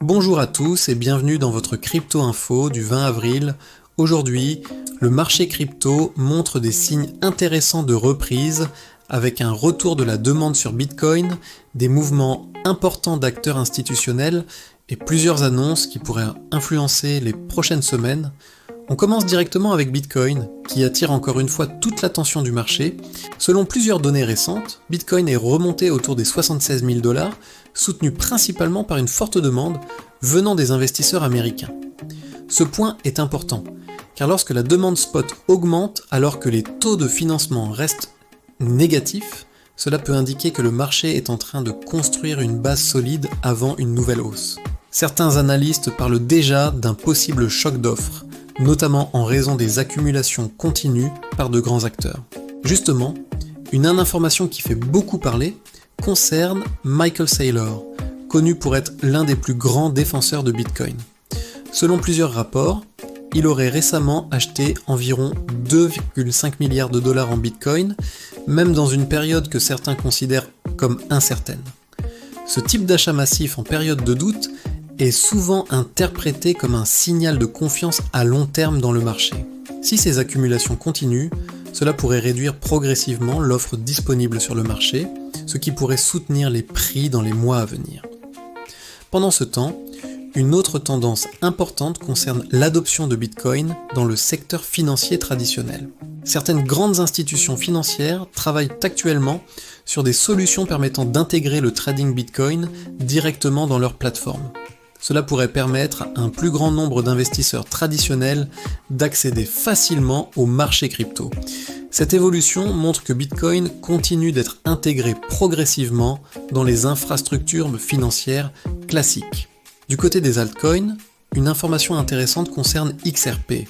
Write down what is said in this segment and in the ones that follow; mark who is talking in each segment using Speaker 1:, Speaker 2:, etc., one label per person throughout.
Speaker 1: Bonjour à tous et bienvenue dans votre Crypto Info du 20 avril. Aujourd'hui, le marché crypto montre des signes intéressants de reprise avec un retour de la demande sur Bitcoin, des mouvements importants d'acteurs institutionnels et plusieurs annonces qui pourraient influencer les prochaines semaines. On commence directement avec Bitcoin, qui attire encore une fois toute l'attention du marché. Selon plusieurs données récentes, Bitcoin est remonté autour des 76 000 $, soutenu principalement par une forte demande venant des investisseurs américains. Ce point est important, car lorsque la demande spot augmente alors que les taux de financement restent négatifs, cela peut indiquer que le marché est en train de construire une base solide avant une nouvelle hausse. Certains analystes parlent déjà d'un possible choc d'offres, notamment en raison des accumulations continues par de grands acteurs. Justement, une information qui fait beaucoup parler concerne Michael Saylor, connu pour être l'un des plus grands défenseurs de Bitcoin. Selon plusieurs rapports, il aurait récemment acheté environ 2,5 milliards de dollars en Bitcoin, même dans une période que certains considèrent comme incertaine. Ce type d'achat massif en période de doute est souvent interprété comme un signal de confiance à long terme dans le marché. Si ces accumulations continuent, cela pourrait réduire progressivement l'offre disponible sur le marché, ce qui pourrait soutenir les prix dans les mois à venir. Pendant ce temps, une autre tendance importante concerne l'adoption de Bitcoin dans le secteur financier traditionnel. Certaines grandes institutions financières travaillent actuellement sur des solutions permettant d'intégrer le trading Bitcoin directement dans leur plateforme. Cela pourrait permettre à un plus grand nombre d'investisseurs traditionnels d'accéder facilement au marché crypto. Cette évolution montre que Bitcoin continue d'être intégré progressivement dans les infrastructures financières classiques. Du côté des altcoins, une information intéressante concerne XRP,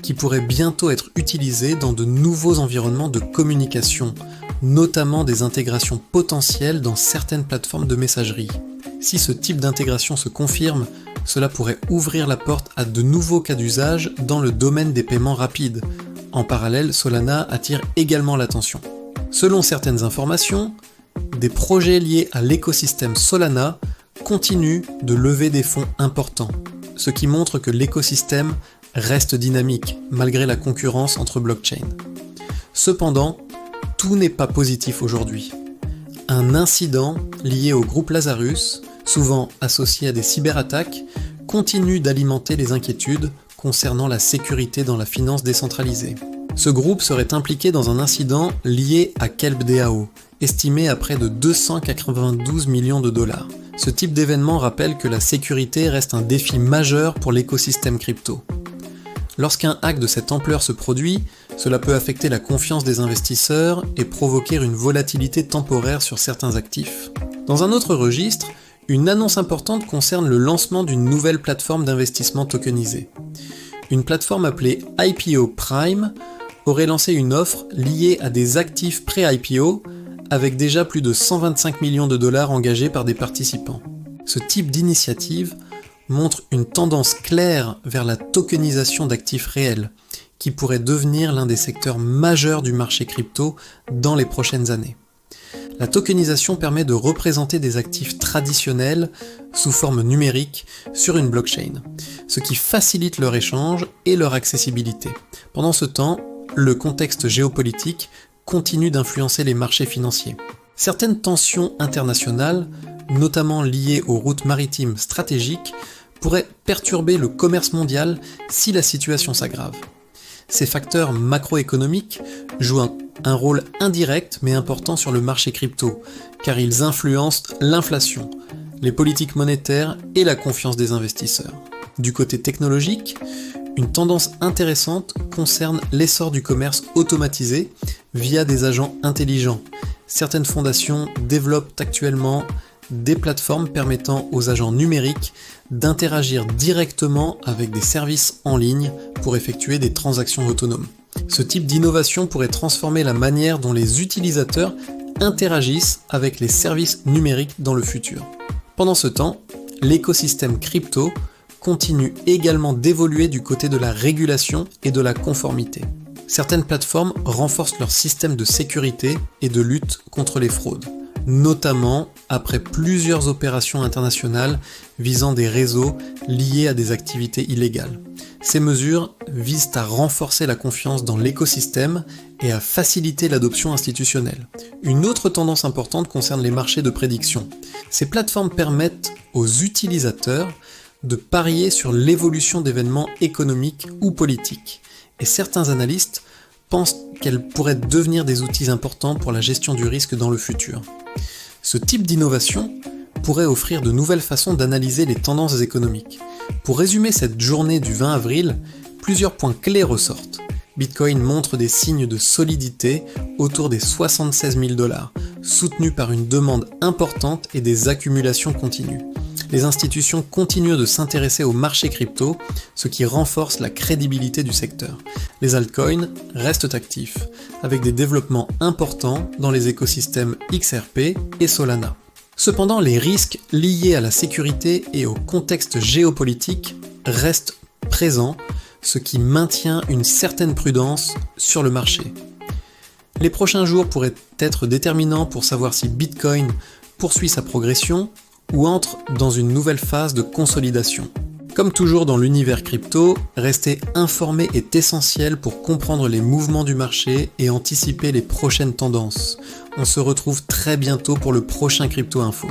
Speaker 1: qui pourrait bientôt être utilisé dans de nouveaux environnements de communication, notamment des intégrations potentielles dans certaines plateformes de messagerie. Si ce type d'intégration se confirme, cela pourrait ouvrir la porte à de nouveaux cas d'usage dans le domaine des paiements rapides. En parallèle, Solana attire également l'attention. Selon certaines informations, des projets liés à l'écosystème Solana continuent de lever des fonds importants, ce qui montre que l'écosystème reste dynamique malgré la concurrence entre blockchains. Cependant, tout n'est pas positif aujourd'hui. Un incident lié au groupe Lazarus, souvent associé à des cyberattaques, continue d'alimenter les inquiétudes concernant la sécurité dans la finance décentralisée. Ce groupe serait impliqué dans un incident lié à KelpDAO, estimé à près de 292 millions de dollars. Ce type d'événement rappelle que la sécurité reste un défi majeur pour l'écosystème crypto. Lorsqu'un hack de cette ampleur se produit, cela peut affecter la confiance des investisseurs et provoquer une volatilité temporaire sur certains actifs. Dans un autre registre, une annonce importante concerne le lancement d'une nouvelle plateforme d'investissement tokenisée. Une plateforme appelée IPO Prime aurait lancé une offre liée à des actifs pré-IPO avec déjà plus de 125 millions de dollars engagés par des participants. Ce type d'initiative montre une tendance claire vers la tokenisation d'actifs réels, qui pourrait devenir l'un des secteurs majeurs du marché crypto dans les prochaines années. La tokenisation permet de représenter des actifs traditionnels sous forme numérique sur une blockchain, ce qui facilite leur échange et leur accessibilité. Pendant ce temps, le contexte géopolitique continue d'influencer les marchés financiers. Certaines tensions internationales, notamment liées aux routes maritimes stratégiques, pourraient perturber le commerce mondial si la situation s'aggrave. Ces facteurs macroéconomiques jouent un rôle indirect mais important sur le marché crypto, car ils influencent l'inflation, les politiques monétaires et la confiance des investisseurs. Du côté technologique, une tendance intéressante concerne l'essor du commerce automatisé via des agents intelligents. Certaines fondations développent actuellement des plateformes permettant aux agents numériques d'interagir directement avec des services en ligne pour effectuer des transactions autonomes. Ce type d'innovation pourrait transformer la manière dont les utilisateurs interagissent avec les services numériques dans le futur. Pendant ce temps, l'écosystème crypto continue également d'évoluer du côté de la régulation et de la conformité. Certaines plateformes renforcent leur système de sécurité et de lutte contre les fraudes, notamment après plusieurs opérations internationales visant des réseaux liés à des activités illégales. Ces mesures visent à renforcer la confiance dans l'écosystème et à faciliter l'adoption institutionnelle. Une autre tendance importante concerne les marchés de prédiction. Ces plateformes permettent aux utilisateurs de parier sur l'évolution d'événements économiques ou politiques. Et certains analystes pensent qu'elles pourraient devenir des outils importants pour la gestion du risque dans le futur. Ce type d'innovation pourrait offrir de nouvelles façons d'analyser les tendances économiques. Pour résumer cette journée du 20 avril, plusieurs points clés ressortent. Bitcoin montre des signes de solidité autour des 76 000 $, soutenus par une demande importante et des accumulations continues. Les institutions continuent de s'intéresser au marché crypto, ce qui renforce la crédibilité du secteur. Les altcoins restent actifs, avec des développements importants dans les écosystèmes XRP et Solana. Cependant, les risques liés à la sécurité et au contexte géopolitique restent présents, ce qui maintient une certaine prudence sur le marché. Les prochains jours pourraient être déterminants pour savoir si Bitcoin poursuit sa progression ou entre dans une nouvelle phase de consolidation. Comme toujours dans l'univers crypto, rester informé est essentiel pour comprendre les mouvements du marché et anticiper les prochaines tendances. On se retrouve très bientôt pour le prochain Crypto Info.